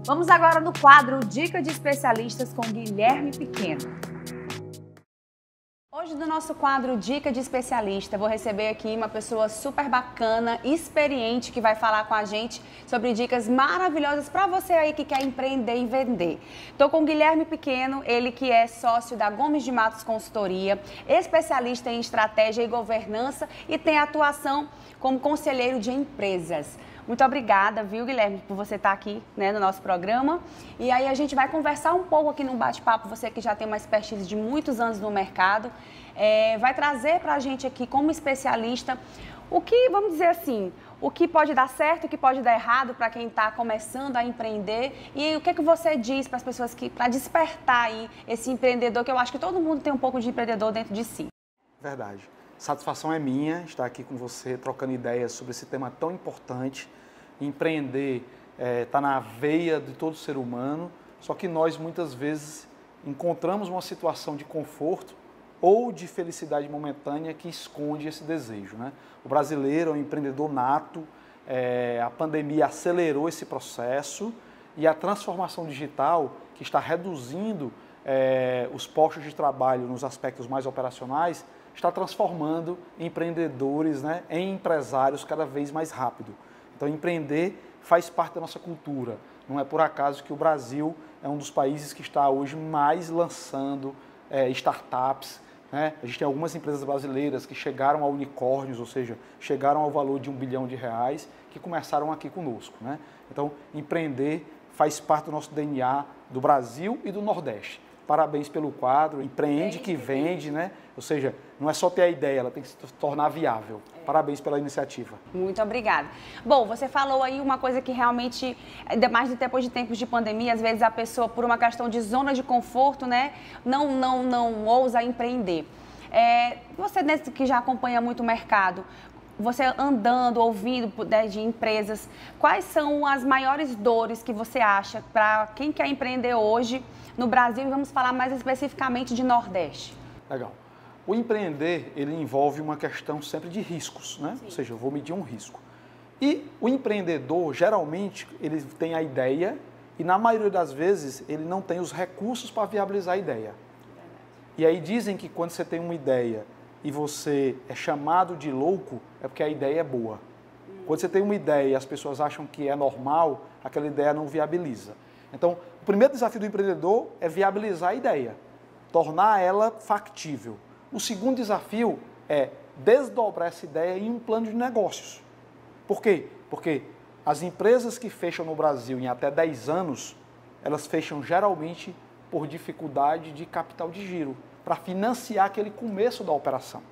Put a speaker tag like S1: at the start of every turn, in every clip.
S1: Vamos agora no quadro Dica de Especialistas com Guilherme Pequeno. Hoje no nosso quadro Dica de Especialista, vou receber aqui uma pessoa super bacana, experiente, que vai falar com a gente sobre dicas maravilhosas para você aí que quer empreender e vender. Estou com o Guilherme Pequeno, ele que é sócio da Gomes de Matos Consultoria, especialista em estratégia e governança e tem atuação como conselheiro de empresas. Muito obrigada, viu, Guilherme, por você estar aqui, né, no nosso programa. E aí a gente vai conversar um pouco aqui no bate-papo, você que já tem uma expertise de muitos anos no mercado, vai trazer para a gente aqui, como especialista, o que, vamos dizer assim, o que pode dar certo, o que pode dar errado para quem está começando a empreender. E o que você diz para as pessoas para despertar aí esse empreendedor, que eu acho que todo mundo tem um pouco de empreendedor dentro de si.
S2: Verdade. Satisfação é minha estar aqui com você, trocando ideias sobre esse tema tão importante. Empreender está na veia de todo ser humano, só que nós muitas vezes encontramos uma situação de conforto ou de felicidade momentânea que esconde esse desejo, né? O brasileiro é um empreendedor nato, a pandemia acelerou esse processo e a transformação digital, que está reduzindo os postos de trabalho nos aspectos mais operacionais, está transformando empreendedores, né, em empresários cada vez mais rápido. Então, empreender faz parte da nossa cultura. Não é por acaso que o Brasil é um dos países que está hoje mais lançando startups, né? A gente tem algumas empresas brasileiras que chegaram a unicórnios, ou seja, chegaram ao valor de R$1 bilhão, que começaram aqui conosco, né? Então, empreender faz parte do nosso DNA do Brasil e do Nordeste. Parabéns pelo quadro, empreende que vende, né? Ou seja, não é só ter a ideia, ela tem que se tornar viável. Parabéns pela iniciativa.
S1: Muito obrigada. Bom, você falou aí uma coisa que realmente, ainda mais depois de tempos de pandemia, às vezes a pessoa, por uma questão de zona de conforto, né, não ousa empreender. Você que já acompanha muito o mercado, você andando, ouvindo, né, de empresas, quais são as maiores dores que você acha para quem quer empreender hoje no Brasil? E vamos falar mais especificamente de Nordeste.
S2: Legal. O empreender, ele envolve uma questão sempre de riscos, né? Sim. Ou seja, eu vou medir um risco. E o empreendedor, geralmente, ele tem a ideia e, na maioria das vezes, ele não tem os recursos para viabilizar a ideia. E aí dizem que quando você tem uma ideia e você é chamado de louco, é porque a ideia é boa. Quando você tem uma ideia e as pessoas acham que é normal, aquela ideia não viabiliza. Então, o primeiro desafio do empreendedor é viabilizar a ideia, tornar ela factível. O segundo desafio é desdobrar essa ideia em um plano de negócios. Por quê? Porque as empresas que fecham no Brasil em até 10 anos, elas fecham geralmente por dificuldade de capital de giro, para financiar aquele começo da operação.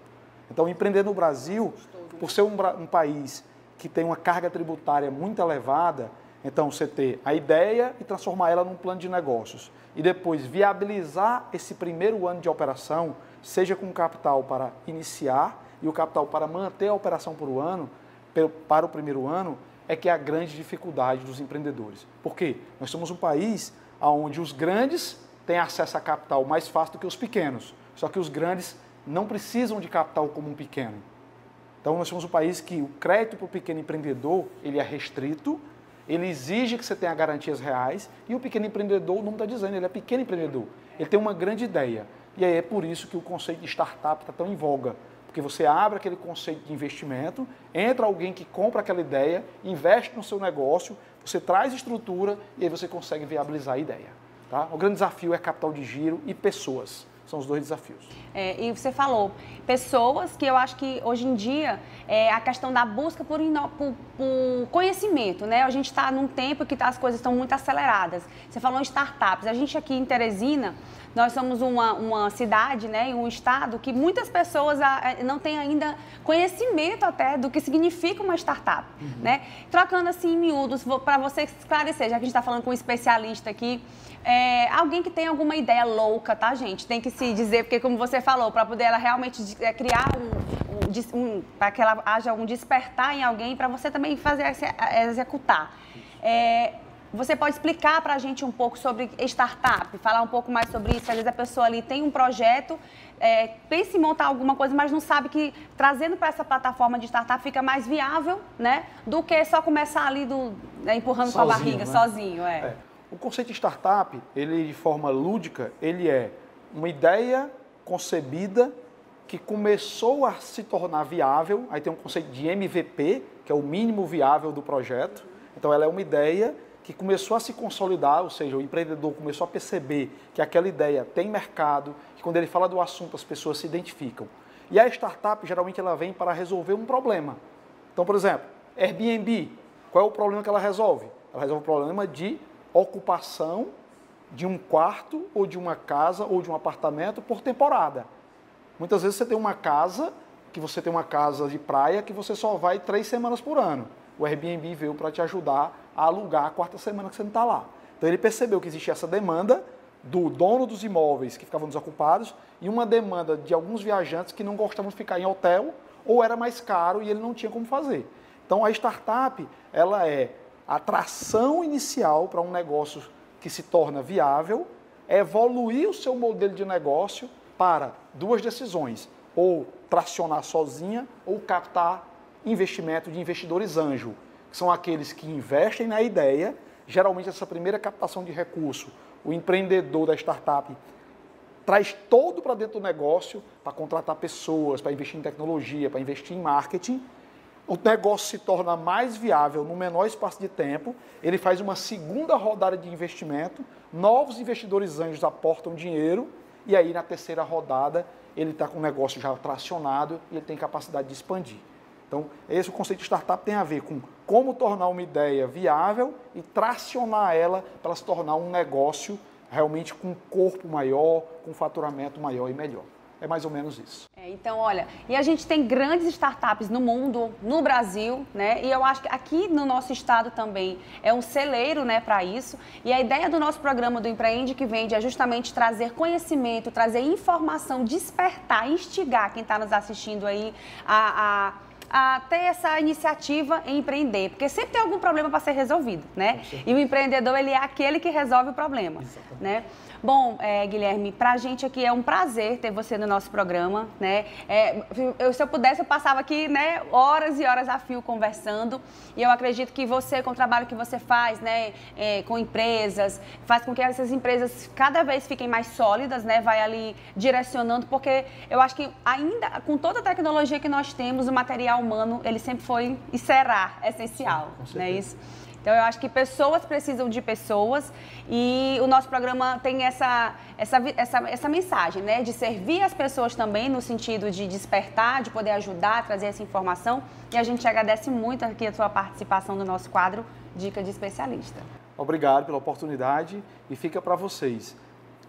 S2: Então, empreender no Brasil, por ser um país que tem uma carga tributária muito elevada, então você ter a ideia e transformar ela num plano de negócios e depois viabilizar esse primeiro ano de operação, seja com capital para iniciar e o capital para manter a operação para o primeiro ano, é que é a grande dificuldade dos empreendedores. Por quê? Nós somos um país onde os grandes têm acesso a capital mais fácil do que os pequenos, só que os grandes não precisam de capital como um pequeno. Então, nós somos um país que o crédito para o pequeno empreendedor, ele é restrito, ele exige que você tenha garantias reais e o pequeno empreendedor, o nome está dizendo, ele é pequeno empreendedor, ele tem uma grande ideia. E aí é por isso que o conceito de startup está tão em voga, porque você abre aquele conceito de investimento, entra alguém que compra aquela ideia, investe no seu negócio, você traz estrutura e aí você consegue viabilizar a ideia. Tá? O grande desafio é capital de giro e pessoas. São os dois desafios.
S1: E você falou, pessoas que eu acho que hoje em dia a questão da busca por conhecimento, né? A gente está num tempo que as coisas estão muito aceleradas. Você falou em startups. A gente aqui em Teresina, nós somos uma cidade, né, e um estado que muitas pessoas não têm ainda conhecimento até do que significa uma startup, né? Trocando assim em miúdos, para você esclarecer, já que a gente está falando com um especialista aqui, alguém que tem alguma ideia louca, tá, gente? Tem que se dizer, porque como você falou, para poder ela realmente criar para que ela haja um despertar em alguém, para você também fazer executar. Você pode explicar para a gente um pouco sobre startup, falar um pouco mais sobre isso? Às vezes a pessoa ali tem um projeto, pensa em montar alguma coisa, mas não sabe que trazendo para essa plataforma de startup fica mais viável, né? Do que só começar ali empurrando sozinho, com a barriga, né? Sozinho.
S2: O conceito de startup, ele de forma lúdica, ele é uma ideia concebida que começou a se tornar viável, aí tem um conceito de MVP, que é o mínimo viável do projeto. Então ela é uma ideia que começou a se consolidar, ou seja, o empreendedor começou a perceber que aquela ideia tem mercado, que quando ele fala do assunto as pessoas se identificam. E a startup, geralmente, ela vem para resolver um problema. Então, por exemplo, Airbnb, qual é o problema que ela resolve? Ela resolve o problema de ocupação de um quarto, ou de uma casa, ou de um apartamento por temporada. Muitas vezes você tem uma casa, de praia, que você só vai 3 semanas por ano. O Airbnb veio para te ajudar a alugar a 4ª semana que você não está lá. Então ele percebeu que existia essa demanda do dono dos imóveis que ficavam desocupados e uma demanda de alguns viajantes que não gostavam de ficar em hotel ou era mais caro e ele não tinha como fazer. Então a startup, ela é a tração inicial para um negócio que se torna viável, evoluir o seu modelo de negócio para 2 decisões, ou tracionar sozinha ou captar investimento de investidores anjo, que são aqueles que investem na ideia. Geralmente essa primeira captação de recurso, o empreendedor da startup traz todo para dentro do negócio, para contratar pessoas, para investir em tecnologia, para investir em marketing. O negócio se torna mais viável no menor espaço de tempo, ele faz uma segunda rodada de investimento, novos investidores anjos aportam dinheiro e aí na terceira rodada ele está com o negócio já tracionado e ele tem capacidade de expandir. Então, esse conceito de startup tem a ver com como tornar uma ideia viável e tracionar ela para se tornar um negócio realmente com um corpo maior, com um faturamento maior e melhor. É mais ou menos isso.
S1: Então, olha, e a gente tem grandes startups no mundo, no Brasil, né? E eu acho que aqui no nosso estado também é um celeiro, né, para isso. E a ideia do nosso programa do Empreende que Vende é justamente trazer conhecimento, trazer informação, despertar, instigar quem está nos assistindo aí a ter essa iniciativa em empreender, porque sempre tem algum problema para ser resolvido, né? E o empreendedor, ele é aquele que resolve o problema, né? Bom, Guilherme, pra gente aqui é um prazer ter você no nosso programa, né? Se eu pudesse, eu passava aqui, né, horas e horas a fio conversando, e eu acredito que você, com o trabalho que você faz, né, com empresas, faz com que essas empresas cada vez fiquem mais sólidas, né? Vai ali direcionando, porque eu acho que ainda, com toda a tecnologia que nós temos, o material humano, ele sempre foi e será essencial, né? Isso. Então, eu acho que pessoas precisam de pessoas e o nosso programa tem essa mensagem, né? De servir as pessoas também no sentido de despertar, de poder ajudar, trazer essa informação. E a gente agradece muito aqui a sua participação no nosso quadro Dica de Especialista.
S2: Obrigado pela oportunidade e fica para vocês.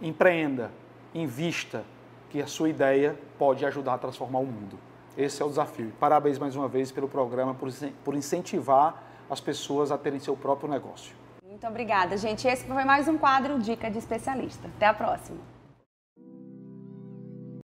S2: Empreenda, invista, que a sua ideia pode ajudar a transformar o mundo. Esse é o desafio. Parabéns mais uma vez pelo programa, por incentivar as pessoas a terem seu próprio negócio.
S1: Muito obrigada, gente. Esse foi mais um quadro Dica de Especialista. Até a próxima.